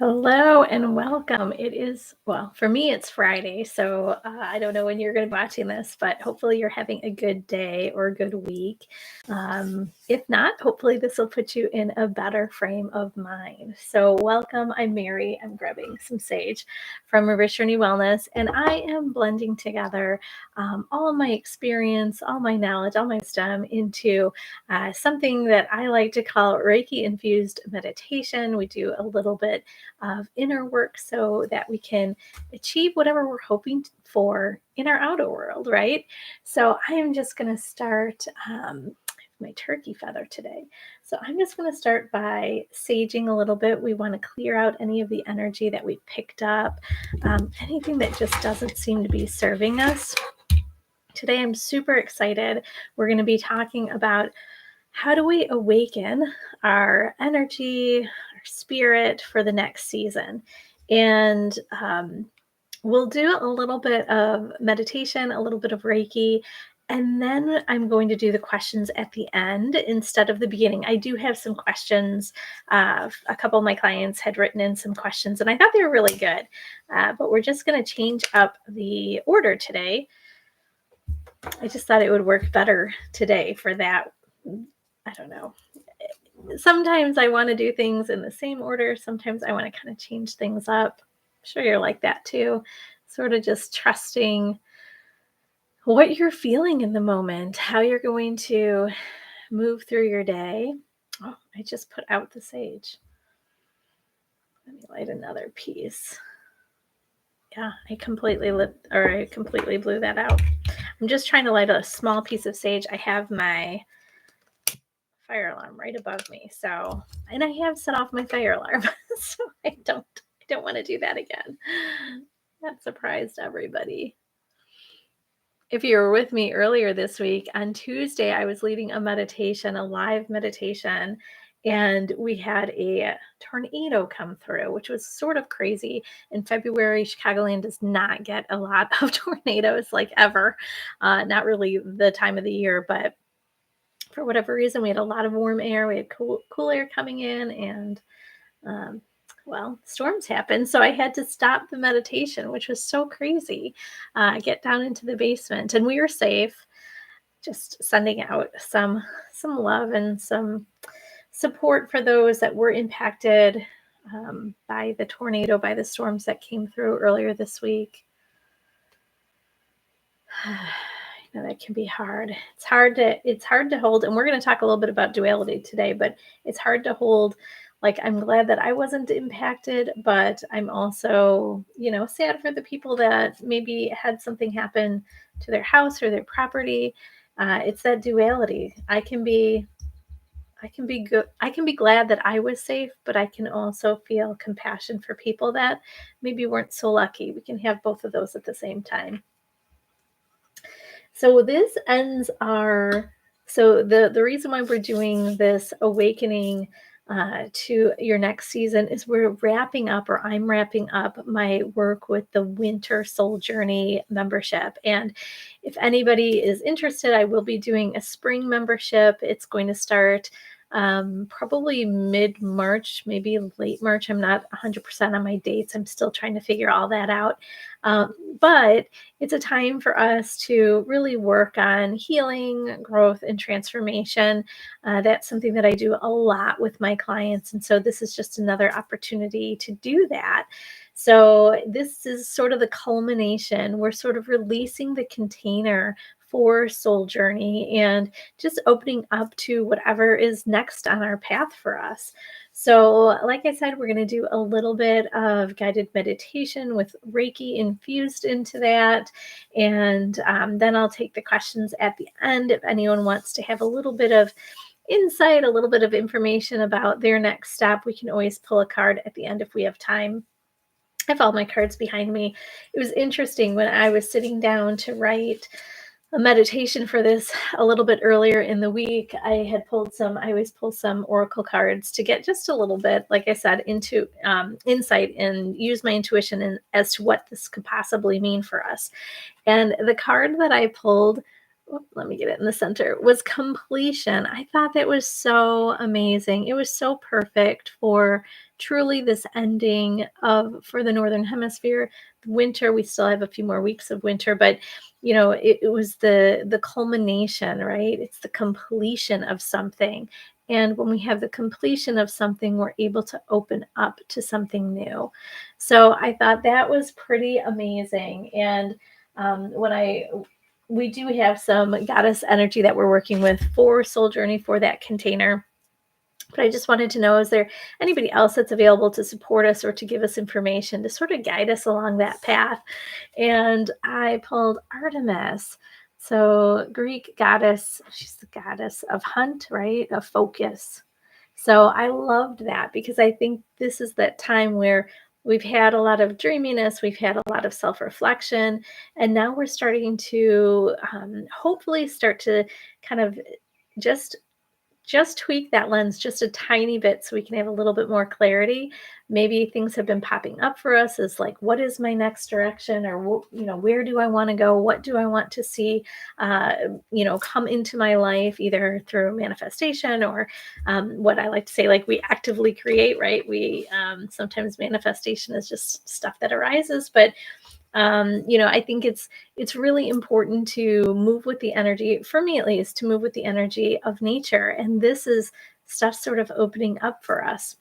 Hello and welcome. For me, it's Friday, so I don't know when you're going to be watching this, but hopefully you're having a good day or a good week. If not, hopefully this will put you in a better frame of mind. So, welcome. I'm Mary. I'm grabbing some sage from Reverse Journey Wellness, and I am blending together all of my experience, all my knowledge, all my wisdom into something that I like to call Reiki infused meditation. We do a little bit of inner work so that we can achieve whatever we're hoping for in our outer world, right? So I am just going to start my turkey feather today. So I'm just going to start by saging a little bit. We want to clear out any of the energy that we picked up, anything that just doesn't seem to be serving us. Today, I'm super excited. We're going to be talking about how do we awaken our energy, our spirit for the next season. And we'll do a little bit of meditation, a little bit of Reiki, and then I'm going to do the questions at the end instead of the beginning. I do have some questions. A couple of my clients had written in some questions, and I thought they were really good. But we're just going to change up the order today. I just thought it would work better today for that. I don't know. Sometimes I want to do things in the same order. Sometimes I want to kind of change things up. I'm sure you're like that too. Sort of just trusting what you're feeling in the moment, how you're going to move through your day. Oh, I just put out the sage. Let me light another piece. Yeah, I completely blew that out. I'm just trying to light a small piece of sage. I have my fire alarm right above me. And I have set off my fire alarm. So I don't want to do that again. That surprised everybody. If you were with me earlier this week, on Tuesday, I was leading a live meditation, and we had a tornado come through, which was sort of crazy. In February, Chicagoland does not get a lot of tornadoes like ever. Not really the time of the year, but for whatever reason, we had a lot of warm air. We had cool air coming in, and storms happened. So I had to stop the meditation, which was so crazy. Get down into the basement, and we were safe. Just sending out some love and some support for those that were impacted by the tornado, by the storms that came through earlier this week. That can be hard. It's hard to hold. And we're going to talk a little bit about duality today, but it's hard to hold. Like, I'm glad that I wasn't impacted, but I'm also, sad for the people that maybe had something happen to their house or their property. It's that duality. I can be good. I can be glad that I was safe, but I can also feel compassion for people that maybe weren't so lucky. We can have both of those at the same time. So this ends the reason why we're doing this awakening to your next season is I'm wrapping up my work with the Winter Soul Journey membership. And if anybody is interested, I will be doing a spring membership. It's going to start probably mid-March, maybe late March. I'm not 100% on my dates. I'm still trying to figure all that out. But it's a time for us to really work on healing, growth, and transformation. That's something that I do a lot with my clients. And so this is just another opportunity to do that. So this is sort of the culmination. We're sort of releasing the container for Soul Journey and just opening up to whatever is next on our path for us. So, like I said, we're going to do a little bit of guided meditation with Reiki infused into that. And then I'll take the questions at the end if anyone wants to have a little bit of insight, a little bit of information about their next step. We can always pull a card at the end if we have time. I have all my cards behind me. It was interesting when I was sitting down to write a meditation for this a little bit earlier in the week. I always pull some oracle cards to get just a little bit, like I said, into insight and use my intuition as to what this could possibly mean for us. And the card that I pulled let me get it in the center, was completion. I thought that was so amazing. It was so perfect for truly this ending of for the Northern Hemisphere. Winter, we still have a few more weeks of winter, but it was the culmination, right? It's the completion of something. And when we have the completion of something, we're able to open up to something new. So I thought that was pretty amazing. And when I we do have some goddess energy that we're working with for Soul Journey for that container. But I just wanted to know, is there anybody else that's available to support us or to give us information to sort of guide us along that path? And I pulled Artemis. So Greek goddess, she's the goddess of hunt, right? Of focus. So I loved that because I think this is that time where we've had a lot of dreaminess, we've had a lot of self reflection, and now we're starting to hopefully start to kind of just just tweak that lens just a tiny bit so we can have a little bit more clarity. Maybe things have been popping up for us as like, what is my next direction? Or, where do I want to go? What do I want to see, come into my life, either through manifestation or what I like to say, like we actively create, right? We sometimes manifestation is just stuff that arises, but I think it's really important to move with the energy, for me at least, to move with the energy of nature. And this is stuff sort of opening up for us.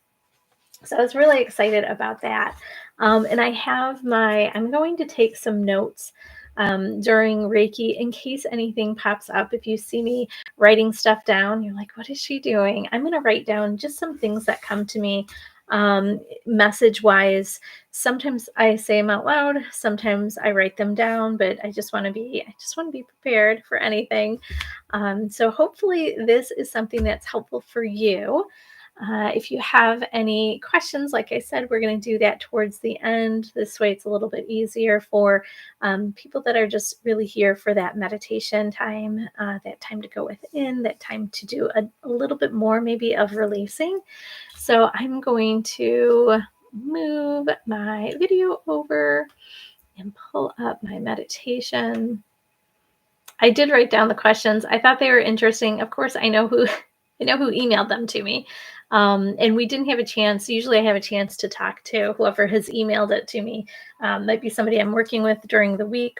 So I was really excited about that. And I'm going to take some notes during Reiki in case anything pops up. If you see me writing stuff down, you're like, what is she doing? I'm going to write down just some things that come to me message wise. Sometimes I say them out loud, sometimes I write them down, but I just want to be prepared for anything. So hopefully this is something that's helpful for you. If you have any questions, like I said, we're going to do that towards the end. This way it's a little bit easier for people that are just really here for that meditation time, that time to go within, that time to do a little bit more maybe of releasing. So I'm going to move my video over and pull up my meditation. I did write down the questions. I thought they were interesting. Of course, I know who emailed them to me. And we didn't have a chance. Usually I have a chance to talk to whoever has emailed it to me. Might be somebody I'm working with during the week.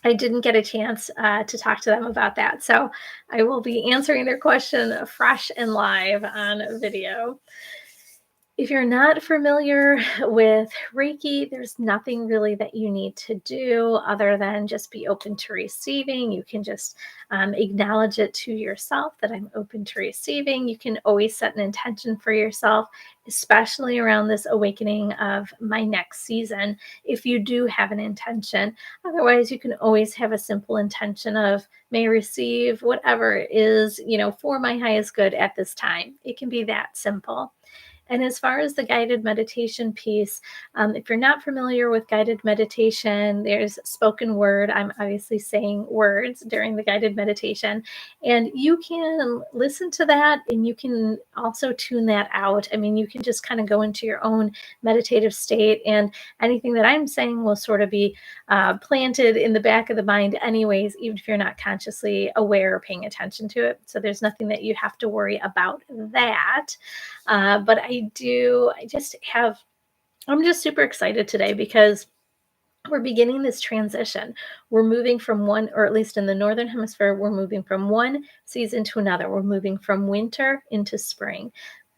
I didn't get a chance to talk to them about that. So I will be answering their question fresh and live on video. If you're not familiar with Reiki, there's nothing really that you need to do other than just be open to receiving. You can just acknowledge it to yourself that I'm open to receiving. You can always set an intention for yourself, especially around this awakening of my next season, if you do have an intention. Otherwise, you can always have a simple intention of, may receive whatever is, for my highest good at this time. It can be that simple. And as far as the guided meditation piece, if you're not familiar with guided meditation, there's spoken word. I'm obviously saying words during the guided meditation, and you can listen to that and you can also tune that out. I mean, you can just kind of go into your own meditative state, and anything that I'm saying will sort of be planted in the back of the mind, anyways, even if you're not consciously aware or paying attention to it. So there's nothing that you have to worry about that. But I'm just super excited today because we're beginning this transition. We're moving from one, or at least in the Northern Hemisphere, we're moving from one season to another. We're moving from winter into spring.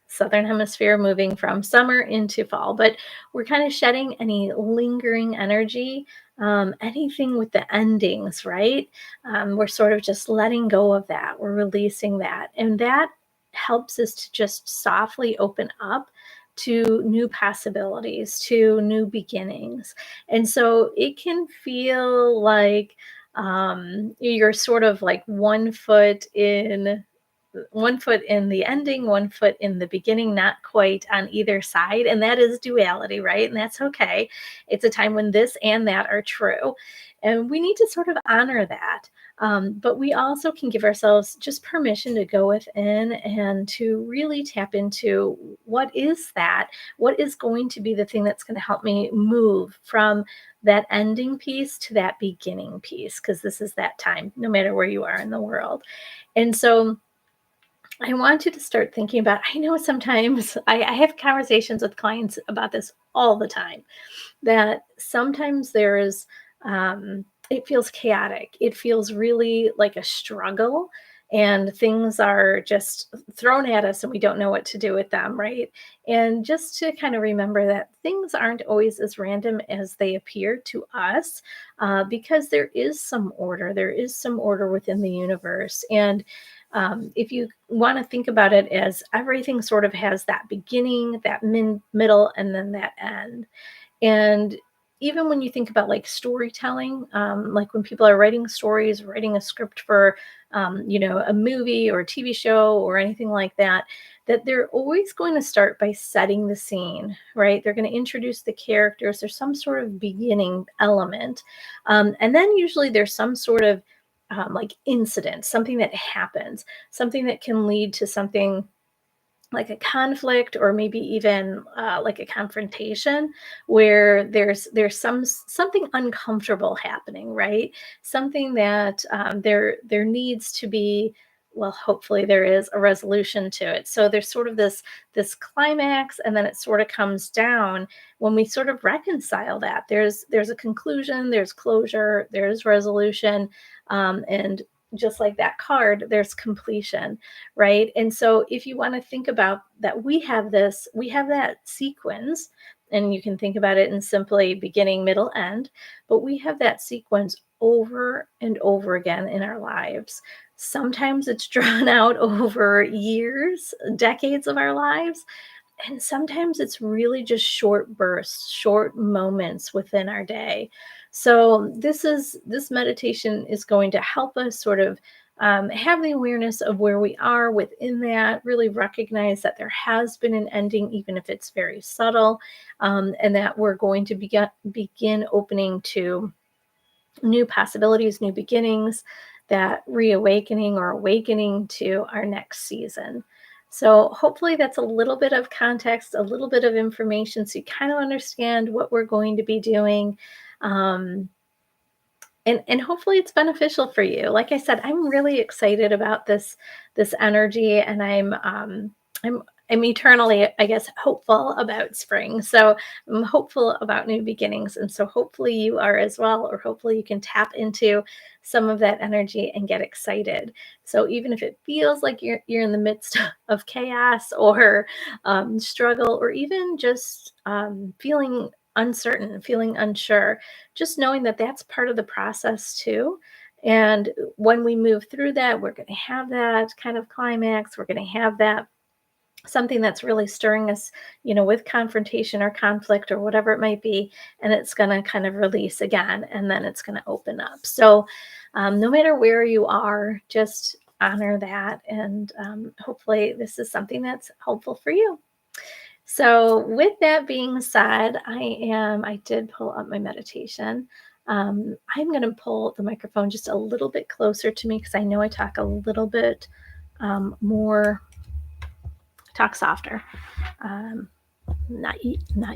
Southern Hemisphere moving from summer into fall, but we're kind of shedding any lingering energy, anything with the endings, right? We're sort of just letting go of that. We're releasing that. And that helps us to just softly open up to new possibilities, to new beginnings. And so it can feel like you're sort of like one foot in the ending, one foot in the beginning, not quite on either side. And that is duality, right? And that's okay. It's a time when this and that are true. And we need to sort of honor that. But we also can give ourselves just permission to go within and to really tap into what is that? What is going to be the thing that's going to help me move from that ending piece to that beginning piece? Because this is that time, no matter where you are in the world. And so I want you to start thinking about, I know sometimes I have conversations with clients about this all the time, that sometimes there's it feels chaotic. It feels really like a struggle, and things are just thrown at us and we don't know what to do with them, right? And just to kind of remember that things aren't always as random as they appear to us, because there is some order within the universe. And if you want to think about it as everything sort of has that beginning, that middle, and then that end. And even when you think about like storytelling, like when people are writing stories, writing a script for, a movie or a TV show or anything like that, that they're always going to start by setting the scene, right? They're going to introduce the characters. There's some sort of beginning element. And then usually there's some sort of like incident, something that happens, something that can lead to something like a conflict, or maybe even like a confrontation, where something uncomfortable happening, right? Something that there needs to be, well, hopefully there is a resolution to it. So there's sort of this climax, and then it sort of comes down when we sort of reconcile that. There's a conclusion, there's closure, there's resolution, and just like that card, there's completion, right? And so if you want to think about that, we have that sequence, and you can think about it in simply beginning, middle, end, but we have that sequence over and over again in our lives. Sometimes it's drawn out over years, decades of our lives, and sometimes it's really just short bursts, short moments within our day. So this meditation is going to help us sort of have the awareness of where we are within that, really recognize that there has been an ending, even if it's very subtle, and that we're going to begin opening to new possibilities, new beginnings, that reawakening or awakening to our next season. So, hopefully, that's a little bit of context, a little bit of information, so you kind of understand what we're going to be doing. Um, and hopefully it's beneficial for you. Like I said, I'm really excited about this energy, and I'm I'm eternally, I guess, hopeful about spring. So I'm hopeful about new beginnings, and so hopefully you are as well, or hopefully you can tap into some of that energy and get excited. So even if it feels like you're in the midst of chaos, or struggle, or even just feeling uncertain, feeling unsure, just knowing that that's part of the process too. And when we move through that, we're going to have that kind of climax. We're going to have that something that's really stirring us, with confrontation or conflict or whatever it might be. And it's going to kind of release again, and then it's going to open up. So, no matter where you are, just honor that. And hopefully, this is something that's helpful for you. So, with that being said, I did pull up my meditation. I'm going to pull the microphone just a little bit closer to me, because I know I talk a little bit more, talk softer, um, not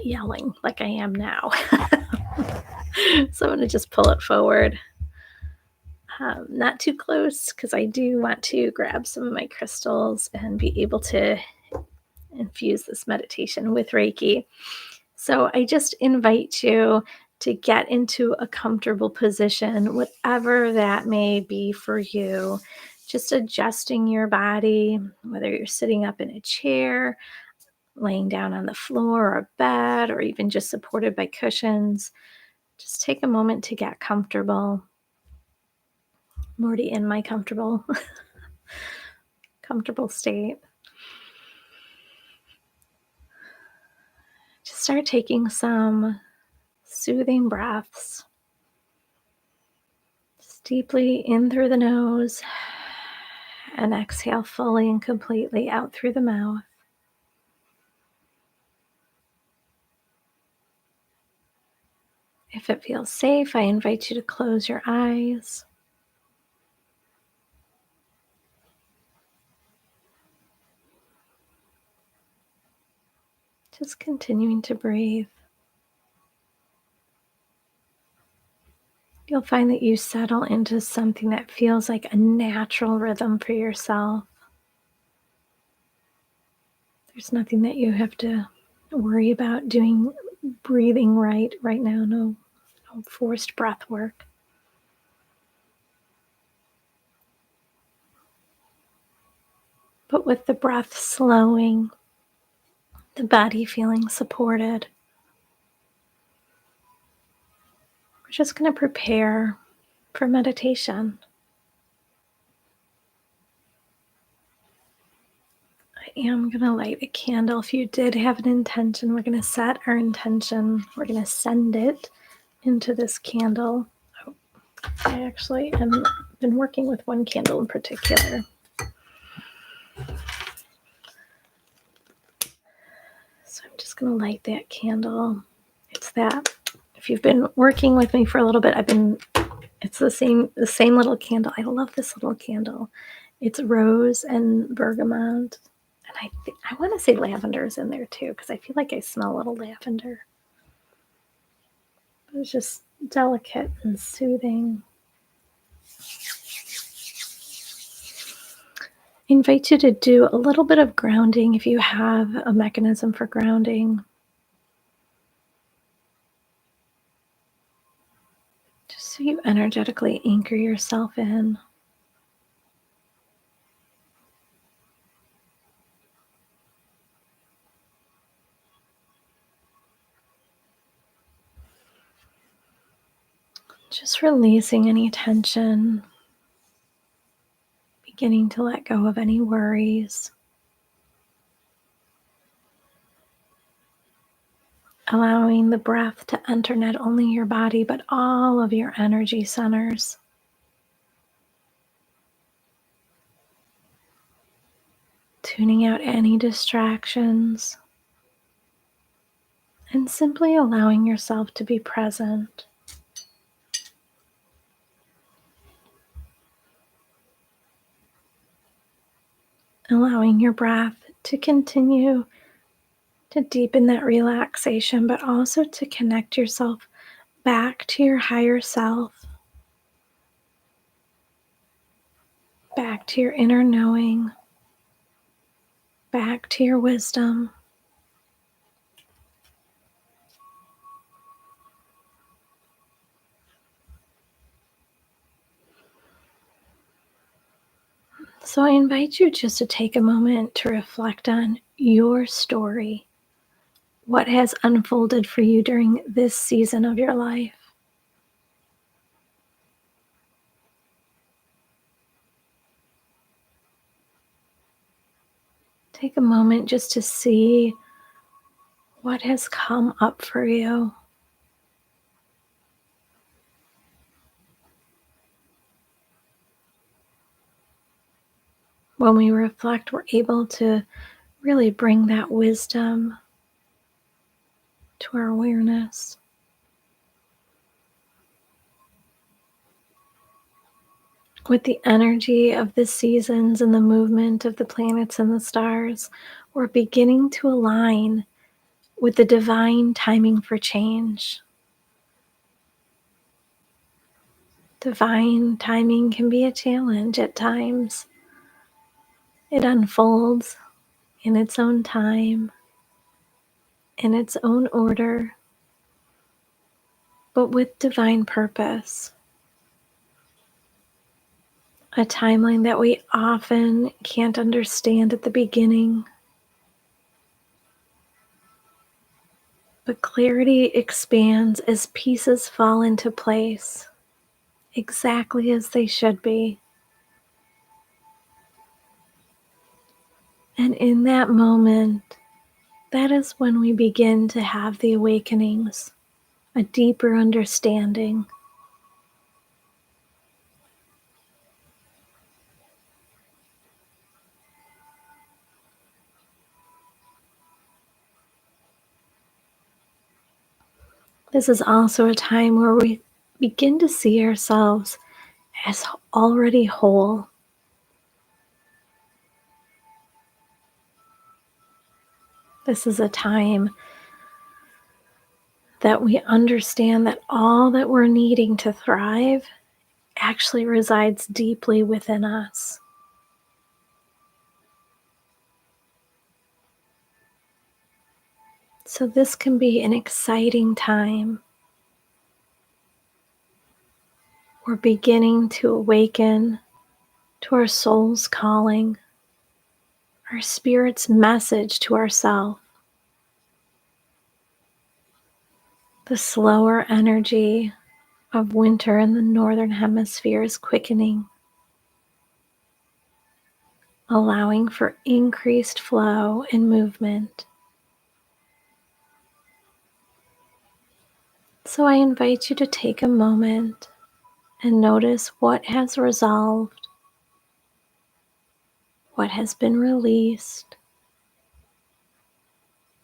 yelling like I am now. So, I'm going to just pull it forward, not too close, because I do want to grab some of my crystals and be able to infuse this meditation with Reiki. So I just invite you to get into a comfortable position, whatever that may be for you. Just adjusting your body, whether you're sitting up in a chair, laying down on the floor or a bed, or even just supported by cushions. Just take a moment to get comfortable. I'm already in my comfortable state. Just start taking some soothing breaths. Just deeply in through the nose, and exhale fully and completely out through the mouth. If it feels safe, I invite you to close your eyes. Just continuing to breathe. You'll find that you settle into something that feels like a natural rhythm for yourself. There's nothing that you have to worry about doing breathing right now. No forced breath work. But with the breath slowing, the body feeling supported, we're just going to prepare for meditation. I am going to light a candle. If you did have an intention, we're going to set our intention. We're going to send it into this candle. I actually have been working with one candle in particular. So I'm just going to light that candle. It's that. If you've been working with me for a little bit, it's the same little candle. I love this little candle. It's rose and bergamot. And I want to say lavender is in there too, because I feel like I smell a little lavender. But it's just delicate and soothing. I invite you to do a little bit of grounding if you have a mechanism for grounding. Just so you energetically anchor yourself in. Just releasing any tension, beginning to let go of any worries. Allowing the breath to enter not only your body, but all of your energy centers. Tuning out any distractions. And simply allowing yourself to be present. Allowing your breath to continue to deepen that relaxation, but also to connect yourself back to your higher self, back to your inner knowing, back to your wisdom. So I invite you just to take a moment to reflect on your story. What has unfolded for you during this season of your life? Take a moment just to see what has come up for you. When we reflect, we're able to really bring that wisdom to our awareness. With the energy of the seasons and the movement of the planets and the stars, we're beginning to align with the divine timing for change. Divine timing can be a challenge at times. It unfolds in its own time, in its own order, but with divine purpose. A timeline that we often can't understand at the beginning, but clarity expands as pieces fall into place, exactly as they should be. And in that moment, that is when we begin to have the awakenings, a deeper understanding. This is also a time where we begin to see ourselves as already whole. This is a time that we understand that all that we're needing to thrive actually resides deeply within us. So this can be an exciting time. We're beginning to awaken to our soul's calling, our spirit's message to ourself. The slower energy of winter in the northern hemisphere is quickening, allowing for increased flow and movement. So I invite you to take a moment and notice what has resolved, what has been released,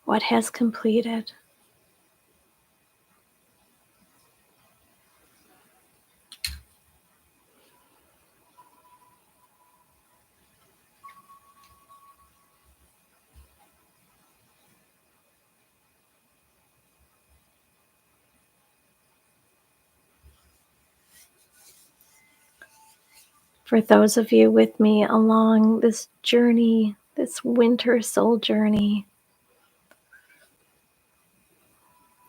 what has completed. For those of you with me along this journey, this winter soul journey,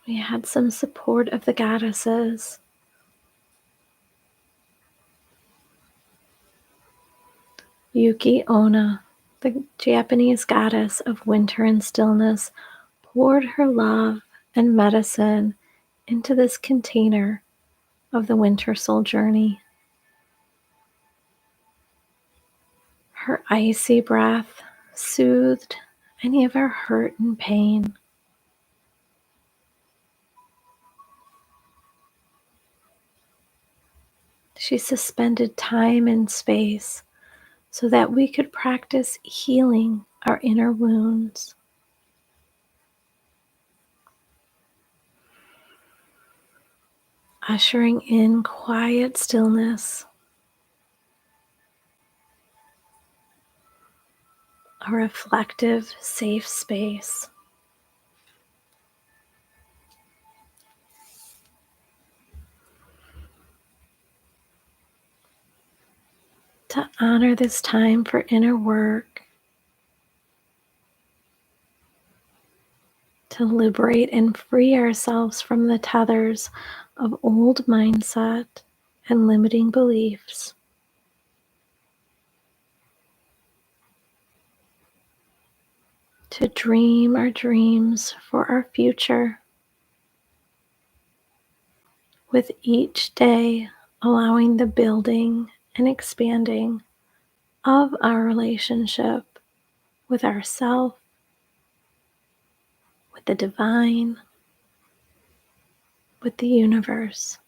we had some support of the goddesses. Yuki Onna, the Japanese goddess of winter and stillness, poured her love and medicine into this container of the winter soul journey. Her icy breath soothed any of our hurt and pain. She suspended time and space so that we could practice healing our inner wounds. Ushering in quiet stillness, a reflective, safe space. To honor this time for inner work, to liberate and free ourselves from the tethers of old mindset and limiting beliefs. To dream our dreams for our future, with each day allowing the building and expanding of our relationship with ourself, with the divine, with the universe.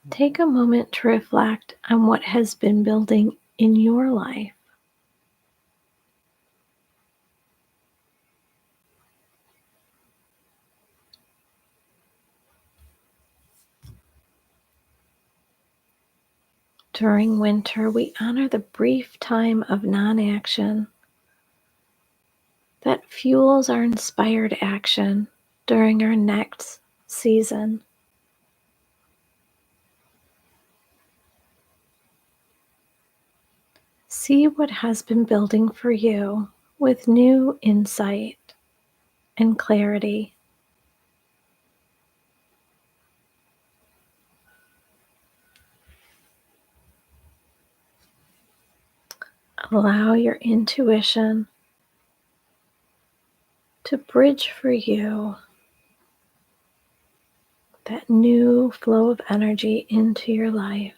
Take a moment to reflect on what has been building in your life. During winter, we honor the brief time of non-action that fuels our inspired action during our next season. See what has been building for you with new insight and clarity. Allow your intuition to bridge for you that new flow of energy into your life.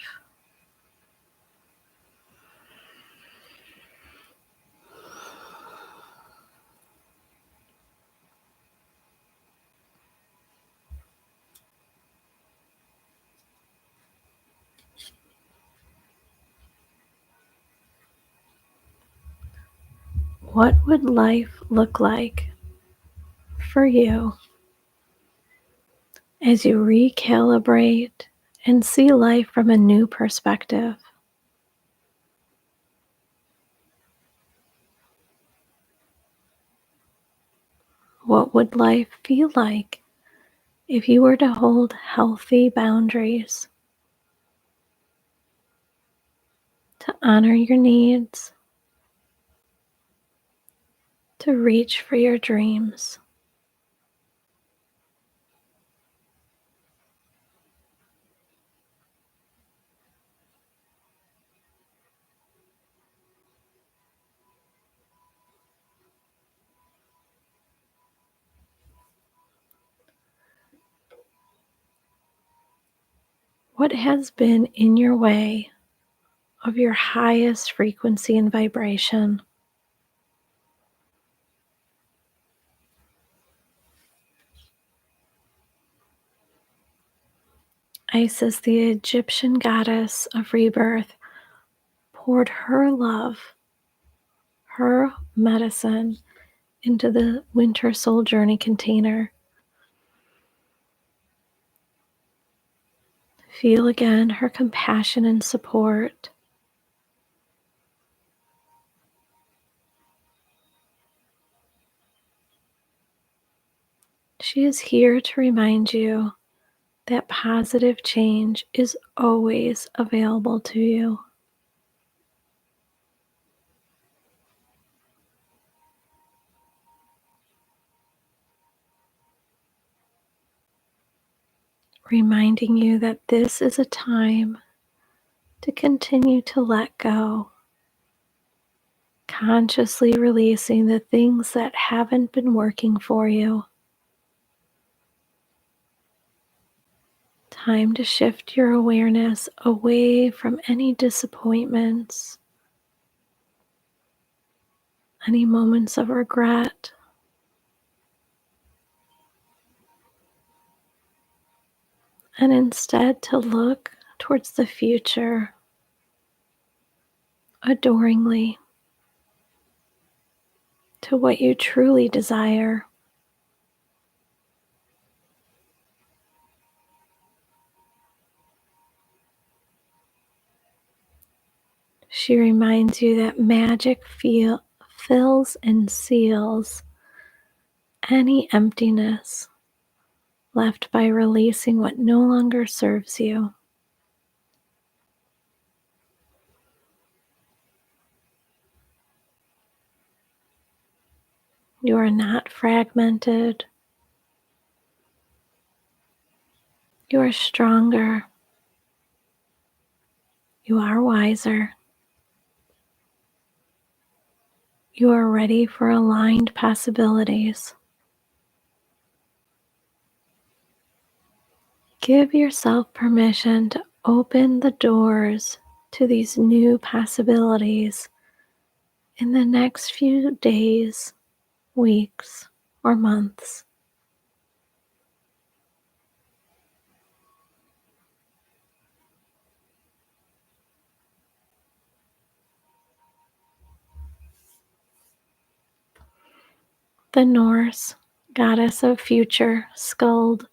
What would life look like for you as you recalibrate and see life from a new perspective? What would life feel like if you were to hold healthy boundaries, to honor your needs, to reach for your dreams? What has been in your way of your highest frequency and vibration? Isis, the Egyptian goddess of rebirth, poured her love, her medicine into the winter soul journey container. Feel again her compassion and support. She is here to remind you that positive change is always available to you. Reminding you that this is a time to continue to let go, consciously releasing the things that haven't been working for you. Time to shift your awareness away from any disappointments, any moments of regret, and instead to look towards the future adoringly, to what you truly desire. She reminds you that magic fills and seals any emptiness left by releasing what no longer serves you. You are not fragmented. You are stronger. You are wiser. You are ready for aligned possibilities. Give yourself permission to open the doors to these new possibilities in the next few days, weeks, or months. The Norse goddess of future, Skuld,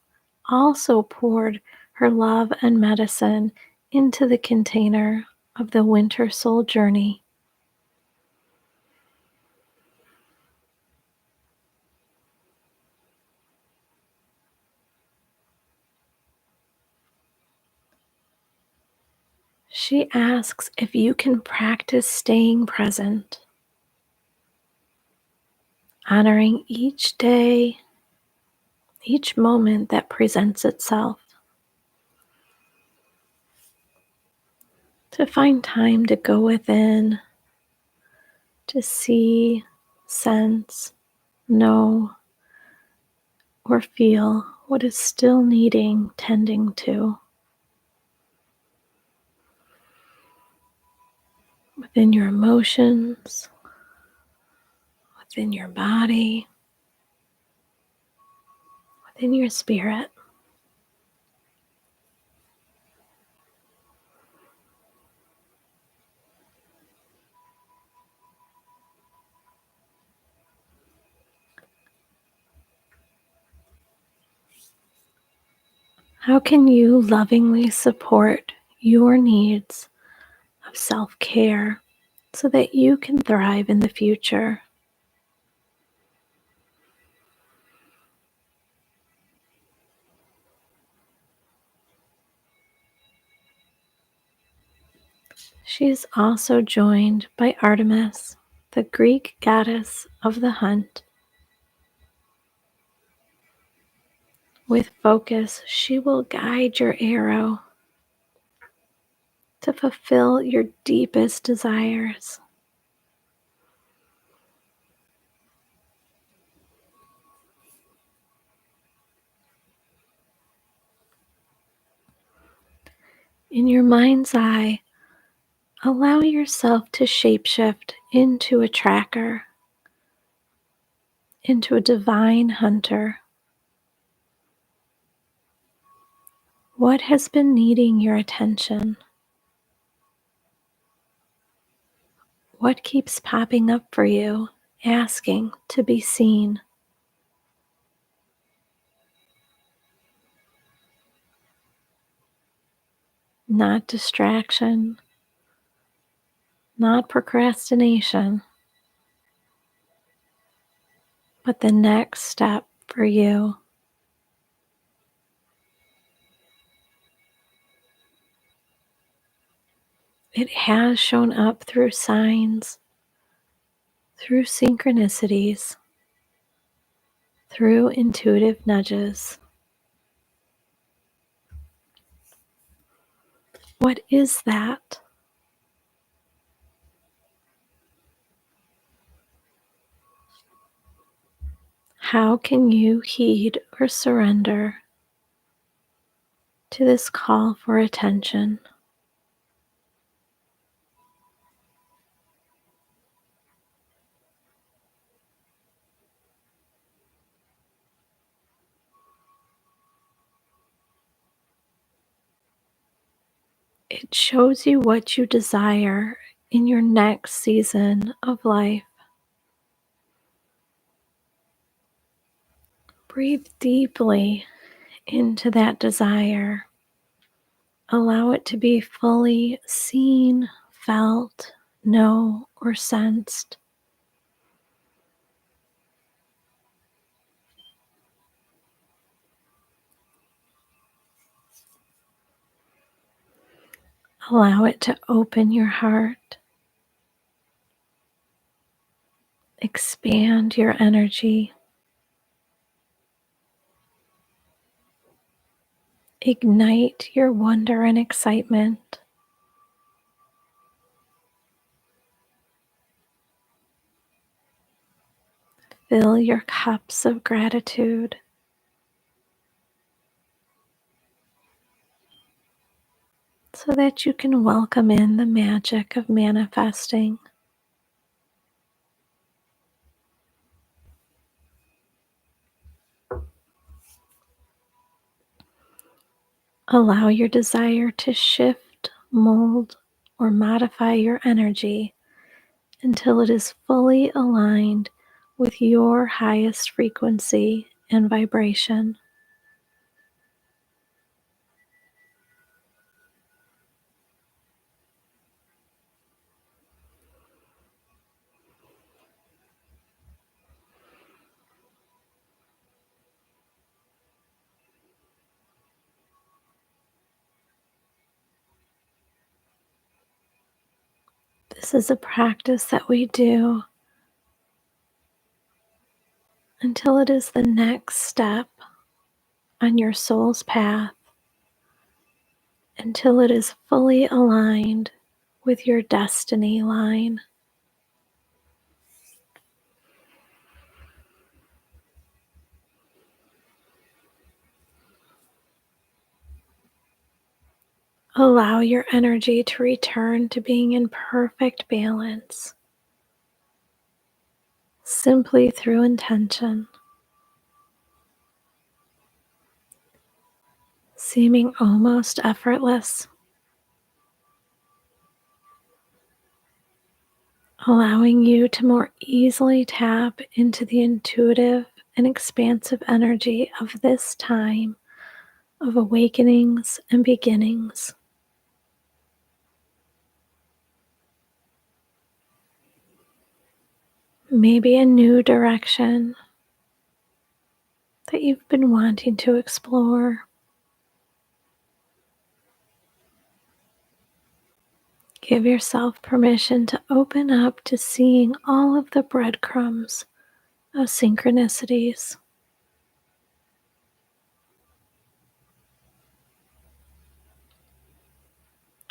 also poured her love and medicine into the container of the winter soul journey. She asks if you can practice staying present, honoring each day, each moment that presents itself, to find time to go within, to see, sense, know, or feel what is still needing tending to within your emotions, within your body, within your spirit. How can you lovingly support your needs of self care so that you can thrive in the future? She is also joined by Artemis, the Greek goddess of the hunt. With focus, she will guide your arrow to fulfill your deepest desires. In your mind's eye, allow yourself to shapeshift into a tracker, into a divine hunter. What has been needing your attention? What keeps popping up for you, asking to be seen? Not distraction, not procrastination, but the next step for you. It has shown up through signs, through synchronicities, through intuitive nudges. What is that? How can you heed or surrender to this call for attention? It shows you what you desire in your next season of life. Breathe deeply into that desire. Allow it to be fully seen, felt, known, or sensed. Allow it to open your heart, expand your energy, ignite your wonder and excitement. Fill your cups of gratitude. So that you can welcome in the magic of manifesting. Allow your desire to shift, mold, or modify your energy until it is fully aligned with your highest frequency and vibration. This is a practice that we do until it is the next step on your soul's path, until it is fully aligned with your destiny line. Allow your energy to return to being in perfect balance, simply through intention, seeming almost effortless, allowing you to more easily tap into the intuitive and expansive energy of this time of awakenings and beginnings. Maybe a new direction that you've been wanting to explore. Give yourself permission to open up to seeing all of the breadcrumbs of synchronicities.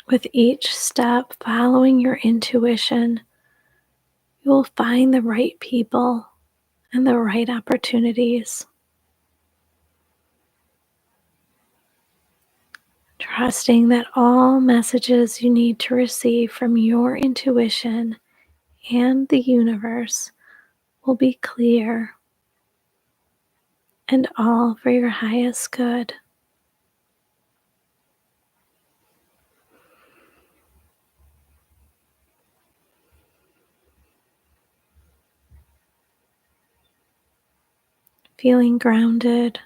With each step following your intuition, you will find the right people and the right opportunities. Trusting that all messages you need to receive from your intuition and the universe will be clear and all for your highest good. Feeling grounded,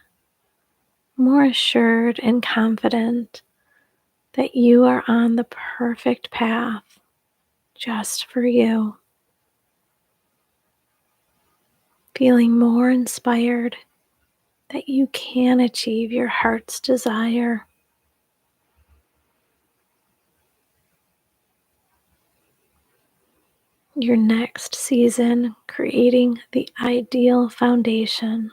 more assured and confident that you are on the perfect path just for you. Feeling more inspired that you can achieve your heart's desire. Your next season, creating the ideal foundation.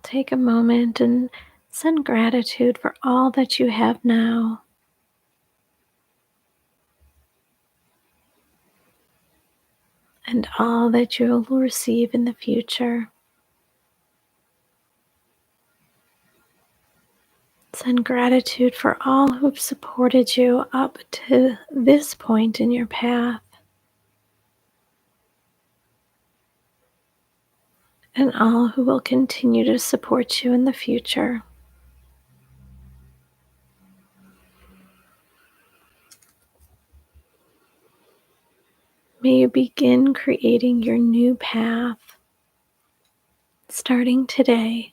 Take a moment and send gratitude for all that you have now and all that you will receive in the future. Send gratitude for all who've supported you up to this point in your path and all who will continue to support you in the future. May you begin creating your new path starting today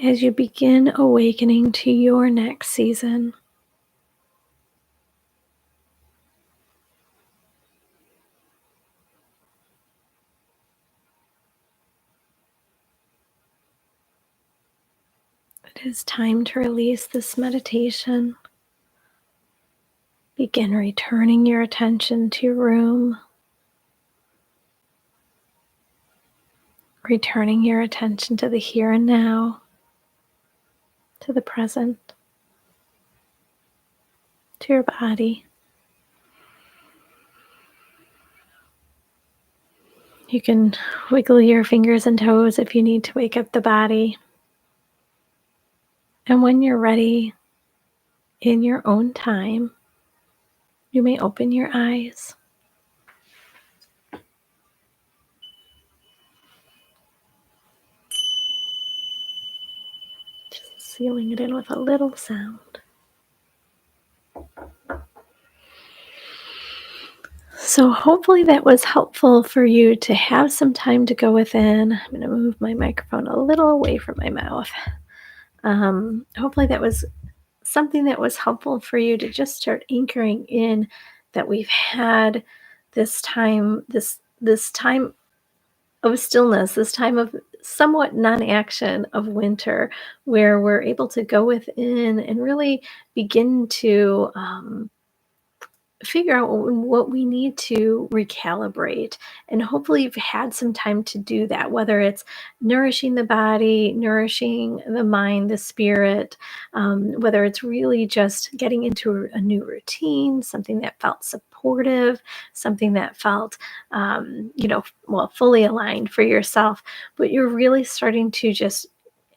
as you begin awakening to your next season. It is time to release this meditation. Begin returning your attention to your room, returning your attention to the here and now, to the present, to your body. You can wiggle your fingers and toes if you need to wake up the body. And when you're ready, in your own time, you may open your eyes. Just sealing it in with a little sound. So hopefully that was helpful for you to have some time to go within. I'm going to move my microphone a little away from my mouth. Hopefully that was something that was helpful for you to just start anchoring in that we've had this time, this time of stillness, this time of somewhat non-action of winter, where we're able to go within and really begin to figure out what we need to recalibrate. And hopefully you've had some time to do that, whether it's nourishing the body, nourishing the mind, the spirit, whether it's really just getting into a new routine, something that felt supportive, something that felt, fully aligned for yourself. But you're really starting to just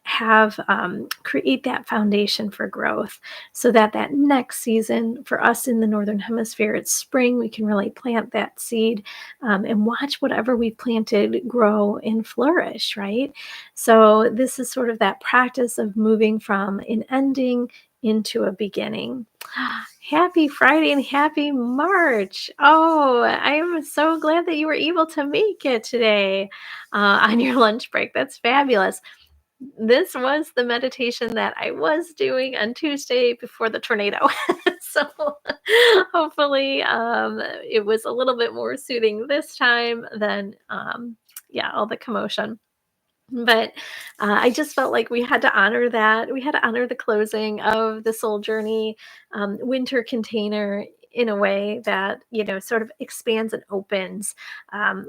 have create that foundation for growth so that that next season for us in the northern hemisphere, it's spring, we can really plant that seed and watch whatever we planted grow and flourish, right? So this is sort of that practice of moving from an ending into a beginning. Happy Friday and happy March. Oh, I am so glad that you were able to make it today on your lunch break. That's fabulous. This was the meditation that I was doing on Tuesday before the tornado. So hopefully it was a little bit more soothing this time than, yeah, all the commotion. But I just felt like we had to honor that. We had to honor the closing of the Soul Journey winter container in a way that, sort of expands and opens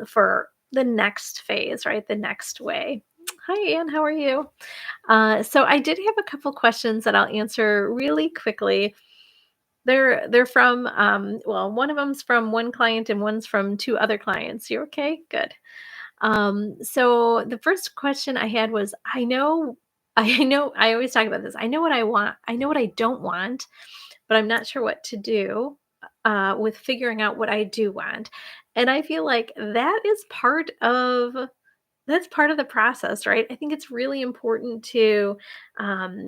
for the next phase, right? The next way. Hi, Anne. How are you? So I did have a couple questions that I'll answer really quickly. They're from well, one of them's from one client and one's from two other clients. You okay? Good. So the first question I had was, I know I always talk about this. I know what I want. I know what I don't want, but I'm not sure what to do with figuring out what I do want. And I feel like that's part of the process, right? I think it's really important to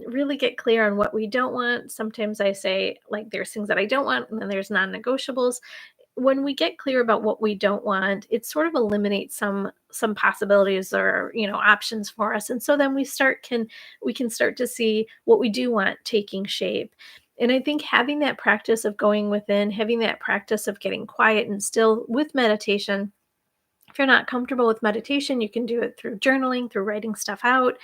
really get clear on what we don't want. Sometimes I say, like, there's things that I don't want, and then there's non negotiables. When we get clear about what we don't want, it sort of eliminates some possibilities or options for us, and so then we can start to see what we do want taking shape. And I think having that practice of going within, having that practice of getting quiet and still with meditation. If you're not comfortable with meditation, you can do it through journaling, through writing stuff out,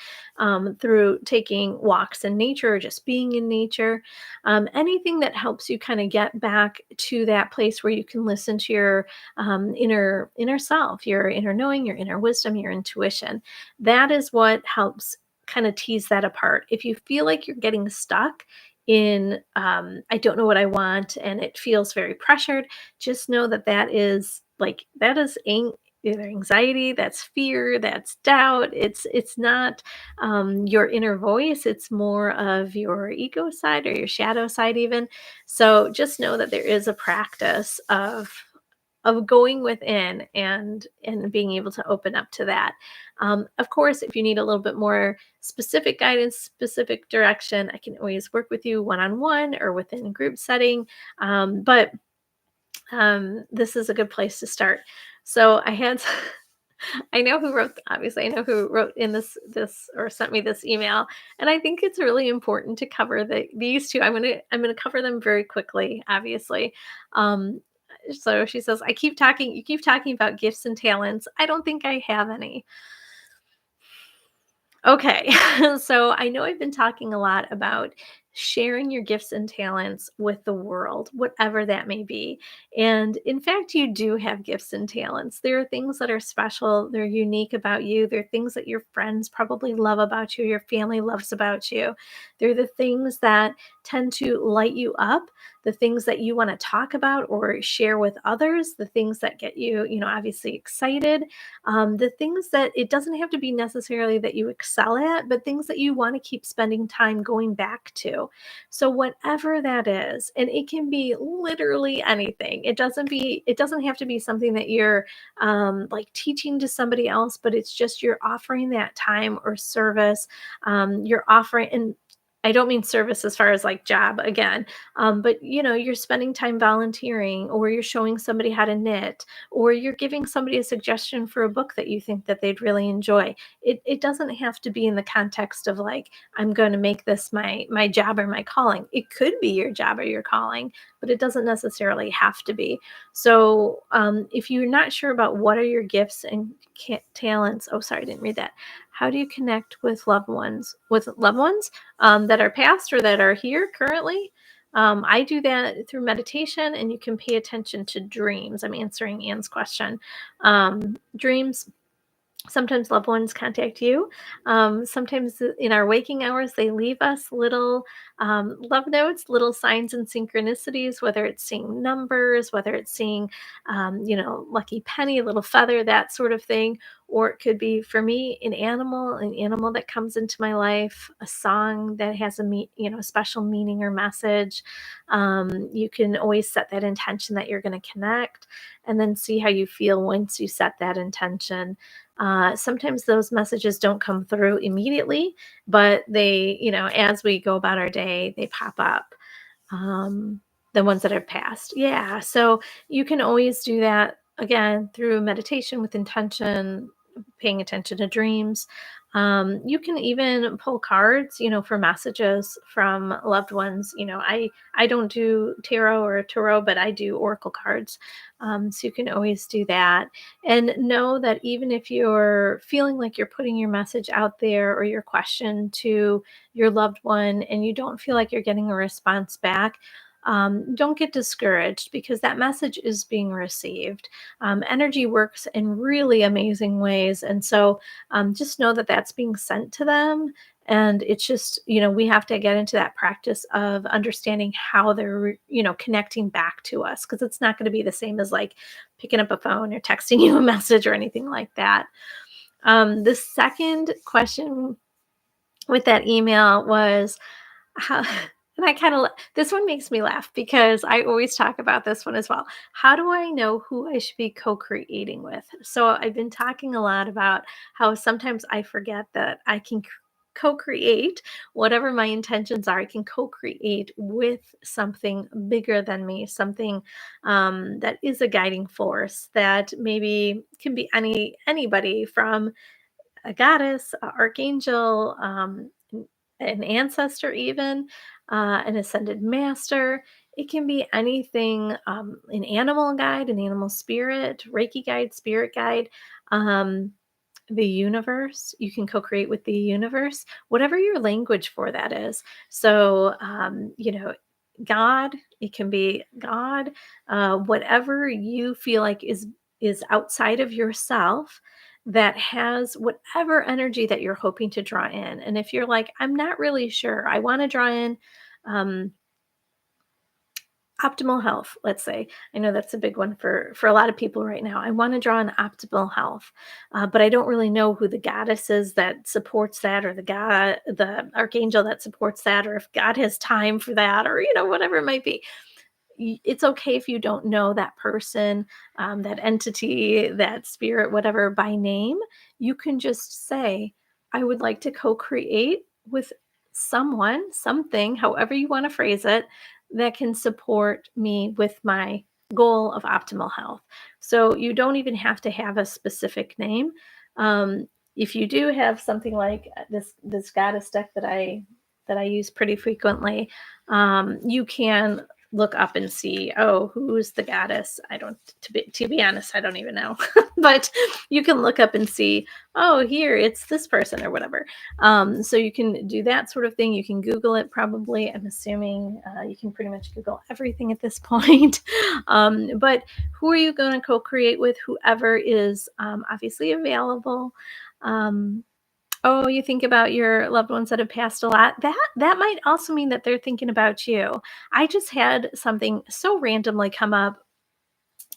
through taking walks in nature or just being in nature. Anything that helps you kind of get back to that place where you can listen to your inner self, your inner knowing, your inner wisdom, your intuition. That is what helps kind of tease that apart. If you feel like you're getting stuck in I don't know what I want and it feels very pressured, just know that that is either anxiety, that's fear, that's doubt. It's not your inner voice. It's more of your ego side or your shadow side even. So just know that there is a practice of going within and being able to open up to that. Of course, if you need a little bit more specific guidance, specific direction, I can always work with you one-on-one or within a group setting. But this is a good place to start. So I had I know who wrote obviously I know who wrote in this or sent me this email, and I think it's really important to cover these two. I'm going to cover them very quickly, obviously. Um so she says, you keep talking about gifts and talents. I don't think I have any. Okay. So I know I've been talking a lot about sharing your gifts and talents with the world, whatever that may be. And in fact, you do have gifts and talents. There are things that are special, they're unique about you. There are things that your friends probably love about you, your family loves about you. They're the things that tend to light you up, the things that you want to talk about or share with others, the things that get you, obviously excited, the things that it doesn't have to be necessarily that you excel at, but things that you want to keep spending time going back to. So whatever that is, and it can be literally anything. It doesn't have to be something that you're like teaching to somebody else, but it's just you're offering that time or service. You're offering, and I don't mean service as far as like job again, but you're spending time volunteering, or you're showing somebody how to knit, or you're giving somebody a suggestion for a book that you think that they'd really enjoy. It doesn't have to be in the context of like, I'm going to make this my job or my calling. It could be your job or your calling, but it doesn't necessarily have to be. So if you're not sure about what are your gifts and talents, oh, sorry, I didn't read that. How do you connect with loved ones that are past or that are here currently? I do that through meditation, and you can pay attention to dreams. I'm answering Anne's question. Dreams, sometimes loved ones contact you. Sometimes in our waking hours, they leave us little love notes, little signs and synchronicities, whether it's seeing numbers, whether it's seeing, lucky penny, little feather, that sort of thing. or it could be for me an animal that comes into my life, a song that has a special meaning or message. You can always set that intention that you're going to connect, and then see how you feel once you set that intention. Sometimes those messages don't come through immediately, but they, as we go about our day, they pop up. um, the ones that have passed. Yeah. So you can always do that again through meditation with intention, paying attention to dreams. You can even pull cards, for messages from loved ones. I don't do tarot, but I do oracle cards. So you can always do that. And know that even if you're feeling like you're putting your message out there or your question to your loved one and you don't feel like you're getting a response back, don't get discouraged because that message is being received. Energy works in really amazing ways. And so just know that that's being sent to them. And it's just, we have to get into that practice of understanding how they're, connecting back to us, because it's not going to be the same as like picking up a phone or texting you a message or anything like that. The second question with that email was how, and I kind of, this one makes me laugh because I always talk about this one as well. How do I know who I should be co-creating with? So I've been talking a lot about how sometimes I forget that I can co-create whatever my intentions are. I can co-create with something bigger than me, something that is a guiding force that maybe can be anybody from a goddess, a archangel, an ancestor, even an ascended master. It can be anything, an animal guide, an animal spirit, Reiki guide, spirit guide. Um, the universe, you can co-create with the universe, whatever your language for that is. So God, it can be God, whatever you feel like is outside of yourself, that has whatever energy that you're hoping to draw in. And if you're like, I'm not really sure, I want to draw in um, optimal health, let's say. I know that's a big one for a lot of people right now. I want to draw on optimal health, but I don't really know who the goddess is that supports that, or the archangel that supports that, or if God has time for that, or whatever it might be. It's okay if you don't know that person, that entity, that spirit, whatever, by name. You can just say, I would like to co create with someone, something, however you want to phrase it, that can support me with my goal of optimal health. So you don't even have to have a specific name. If you do have something like this goddess deck that I use pretty frequently, you can look up and see, oh, who's the goddess? I don't, to be honest, I don't even know. But you can look up and see, oh, here it's this person or whatever. So you can do that sort of thing. You can Google it probably. I'm assuming you can pretty much Google everything at this point. But who are you going to co-create with? Whoever is obviously available. Um, Oh, you think about your loved ones that have passed a lot. That might also mean that they're thinking about you. I just had something so randomly come up.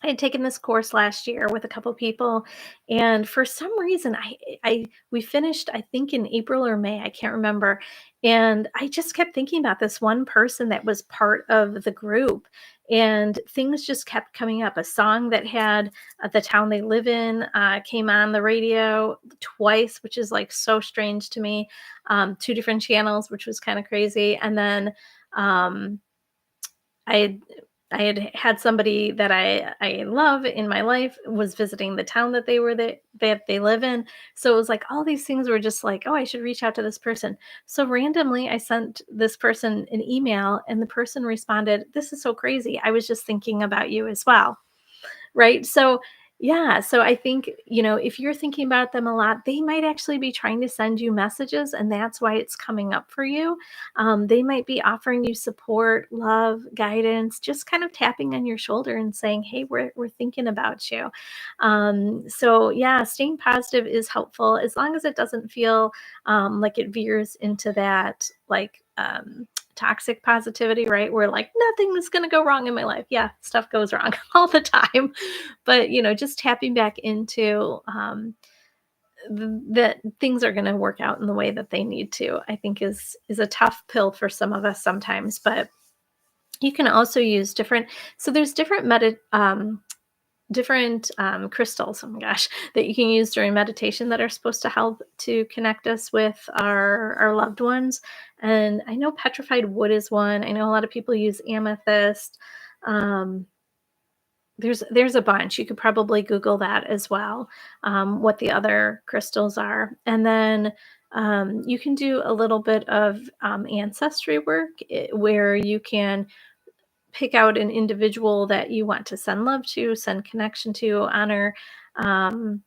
I had taken this course last year with a couple people, and for some reason, we finished, I think, in April or May. I can't remember, and I just kept thinking about this one person that was part of the group, and things just kept coming up. A song that had the town they live in came on the radio twice, which is like so strange to me. Two different channels, which was kind of crazy, and then. Um, I had I had somebody that I love in my life was visiting the town that they live in. So it was like all these things were just like, oh, I should reach out to this person. So randomly I sent this person an email and the person responded, "This is so crazy. I was just thinking about you as well." Right? So, yeah, so I think, if you're thinking about them a lot, they might actually be trying to send you messages, and that's why it's coming up for you. They might be offering you support, love, guidance, just kind of tapping on your shoulder and saying, "Hey, we're thinking about you." So yeah, staying positive is helpful as long as it doesn't feel like it veers into that like toxic positivity, right? Where like nothing is going to go wrong in my life. Yeah, stuff goes wrong all the time. But, just tapping back into that things are going to work out in the way that they need to, I think is a tough pill for some of us sometimes. But you can also use different, so there's different crystals, oh my gosh, that you can use during meditation that are supposed to help to connect us with our loved ones. And I know petrified wood is one. I know a lot of people use amethyst. Um, there's a bunch. You could probably Google that as well, what the other crystals are. And then you can do a little bit of ancestry work, where you can pick out an individual that you want to send love to, send connection to, honor. Um,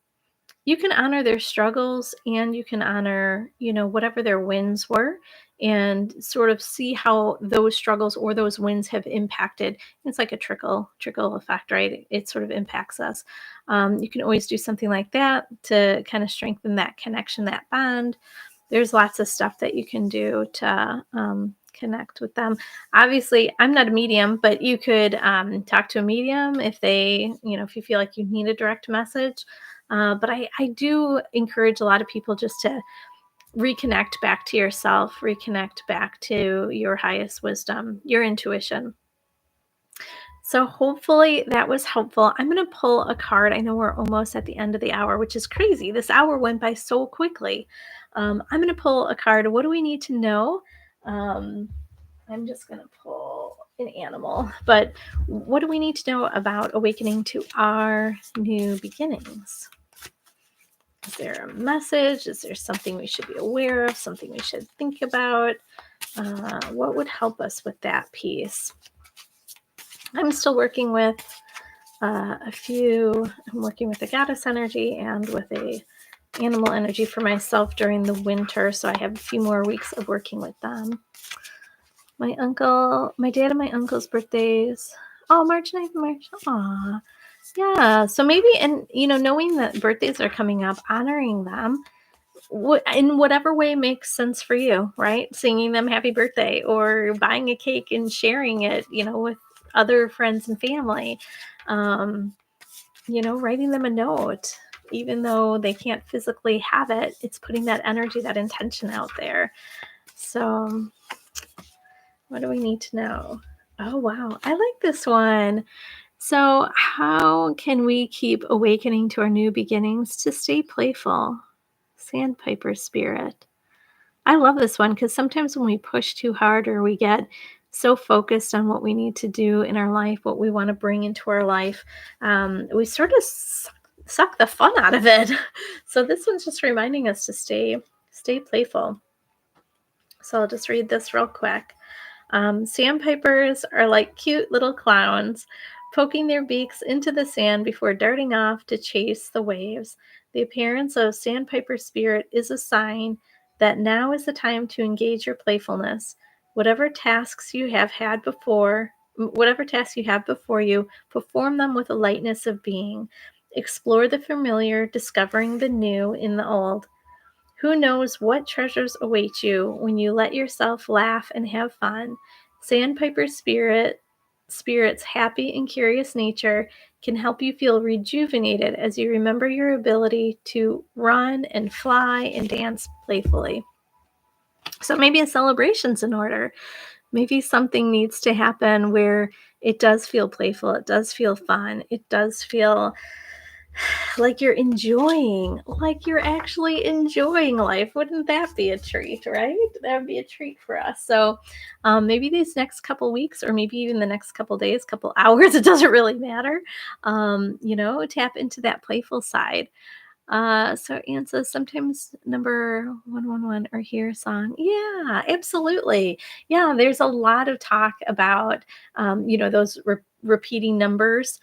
you can honor their struggles, and you can honor, whatever their wins were, and sort of see how those struggles or those wins have impacted. It's like a trickle effect, right? It sort of impacts us. You can always do something like that to kind of strengthen that connection, that bond. There's lots of stuff that you can do to connect with them. Obviously, I'm not a medium, but you could talk to a medium if you feel like you need a direct message. But I do encourage a lot of people just to reconnect back to yourself, reconnect back to your highest wisdom, your intuition. So hopefully that was helpful. I'm going to pull a card. I know we're almost at the end of the hour, which is crazy. This hour went by so quickly. I'm going to pull a card. What do we need to know? Um, I'm just going to pull an animal. But what do we need to know about awakening to our new beginnings? Is there a message? Is there something we should be aware of? Something we should think about? What would help us with that piece? I'm still working with I'm working with a goddess energy and with a animal energy for myself during the winter. So I have a few more weeks of working with them. My dad and my uncle's birthdays. Oh, March 9th, March. Aw. Yeah. So maybe, and knowing that birthdays are coming up, honoring them in whatever way makes sense for you, right? Singing them happy birthday, or buying a cake and sharing it, with other friends and family. Um, writing them a note, even though they can't physically have it, it's putting that energy, that intention out there. So, what do we need to know? Oh, wow. I like this one. So, how can we keep awakening to our new beginnings to stay playful? Sandpiper spirit. I love this one because sometimes when we push too hard, or we get so focused on what we need to do in our life, what we want to bring into our life, we sort of suck the fun out of it. So this one's just reminding us to stay playful. So I'll just read this real quick. Sandpipers are like cute little clowns, poking their beaks into the sand before darting off to chase the waves. The appearance of sandpiper spirit is a sign that now is the time to engage your playfulness. Whatever tasks you have before you, perform them with a lightness of being. Explore the familiar, discovering the new in the old. Who knows what treasures await you when you let yourself laugh and have fun? Sandpiper Spirit's happy and curious nature can help you feel rejuvenated as you remember your ability to run and fly and dance playfully. So maybe a celebration's in order. Maybe something needs to happen where it does feel playful, it does feel fun, it does feel like you're actually enjoying life. Wouldn't that be a treat, right? That would be a treat for us. So maybe these next couple weeks, or maybe even the next couple days, couple hours, it doesn't really matter. Tap into that playful side. So Anne says sometimes number 111 or hear a song. Yeah, absolutely. Yeah, there's a lot of talk about, those repeating numbers,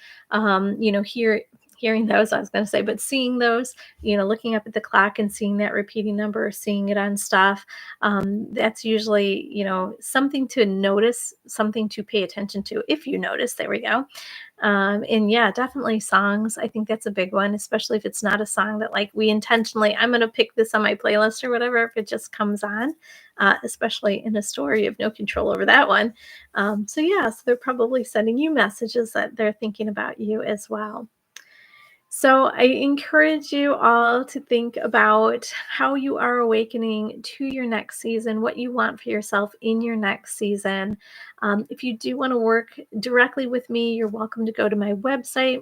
hearing those, I was going to say, but seeing those, looking up at the clock and seeing that repeating number, seeing it on stuff. That's usually, something to notice, something to pay attention to. If you notice, there we go. And yeah, definitely songs. I think that's a big one, especially if it's not a song that like we intentionally, I'm going to pick this on my playlist or whatever, if it just comes on, especially in a story, you have no control over that one. So they're probably sending you messages that they're thinking about you as well. So I encourage you all to think about how you are awakening to your next season, what you want for yourself in your next season. If you do want to work directly with me, you're welcome to go to my website,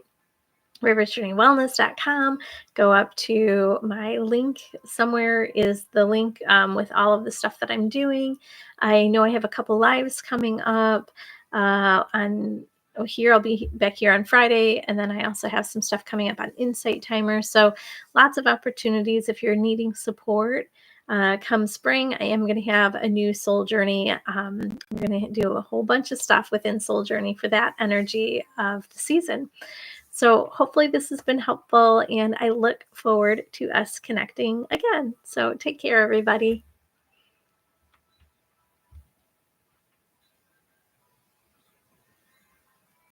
riversjourneywellness.com. Go up to my link. Somewhere is the link with all of the stuff that I'm doing. I know I have a couple lives coming up on here. I'll be back here on Friday. And then I also have some stuff coming up on Insight Timer. So lots of opportunities if you're needing support. Come spring, I am going to have a new soul journey. I'm going to do a whole bunch of stuff within Soul Journey for that energy of the season. So hopefully this has been helpful, and I look forward to us connecting again. So take care, everybody.